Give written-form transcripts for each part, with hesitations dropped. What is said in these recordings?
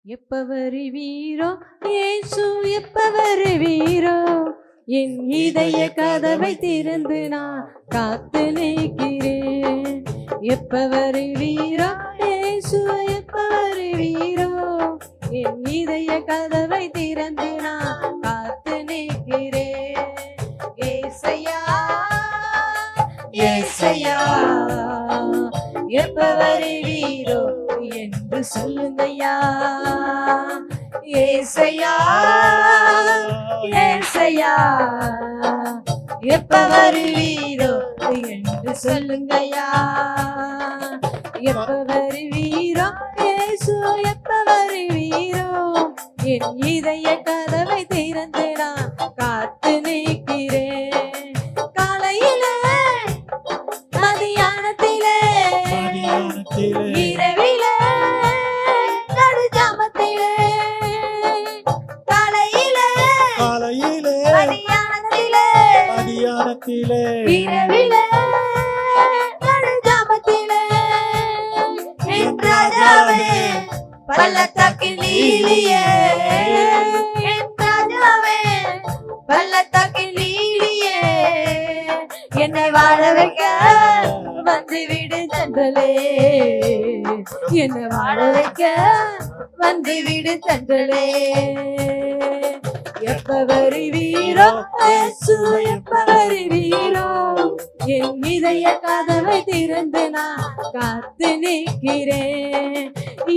எப்ப வருவீரோ இயேசு, எப்ப வருவீரோ? என் இதய கதவை திறந்து நான் காத்து நிற்கிறேன். எப்ப வருவீரோ இயேசு, எப்ப வருவீரோ? என் இதய கதவை திறந்து நான் காத்து நிற்கிறேன். ஏசையா ஏசையா, எப்ப வருவீரோ என்று சொல்லுங்கய்யா. ஏசையா ஏசையா, எப்ப வருவீரோ என்று சொல்லுங்கய்யா. எப்ப வருவீரோ இயேசு, எப்ப வருவீரோ? என் இதய கதவை திறந்து நான் காத்து நிற்கிறேன். காலையிலே மதியானத்திலே இரவிலே நடுஜாமத்திலே, காலையிலே மதியானத்திலே இரவிலே நடுஜாமத்திலே, என் ராஜாவே பள்ளத்தாக்கில் நீலியே, என் ராஜாவே பள்ளத்தாக்கில் நீலியே, என்னை வாழ வைக்க வந்து விடு தன்றலே, என்னை வாழ வைக்க வந்து விடு தன்றலே. எப்ப வருவீரோ இயேசு, எப்ப வருவீரோ? என் இதய கதவை திறந்து நான் காத்து நிற்கிறேன்.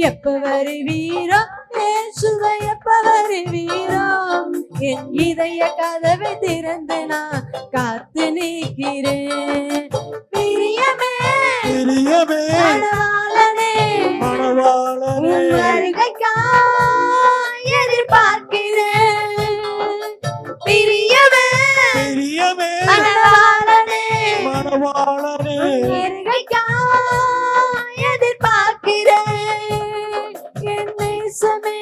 எப்ப வருவீரோ இயேசுவே, எப்ப வருவீரோ? என் இதய கதவை திறந்து நான் காத்து நிற்கிறேன். பிரியமே மணவாளனே, உன் வருகைக்காய் எதிர்பார்க்கிறேன். பிரியமே மணவாளனே, வருகைக்காய் எதிர்பார்க்கிறேன். என் நேசமே,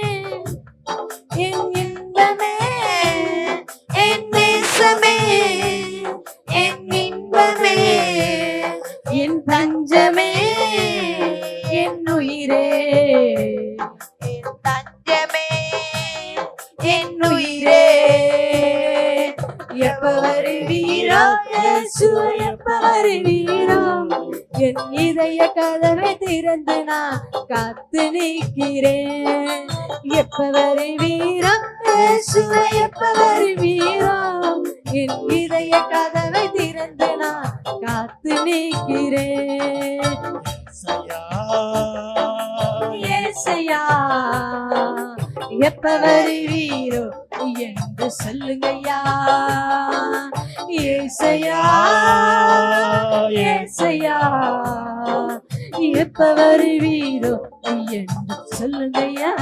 என் இன்பமே, என் நேசமே, என் இன்பமே, என் தஞ்சமே, என் உயிரே, என் தஞ்சமே, என் உயிரே. எப்ப வருவீரோ இயேசு, எப்ப வருவீரோ? என் இதய கதவை திறந்து நான் காத்து நிற்கிறேன். எப்ப வருவீரோ இயேசு, எப்ப வருவீரோ? என் இதய கதவை திறந்து நான் காத்து நிற்கிறேன். ஏசையா, எப்ப வருவீரோ என்று சொல்லுங்கய்யா. ஏசையா ஏசையா, எப்ப வருவீரோ என்று சொல்லுங்கய்யா.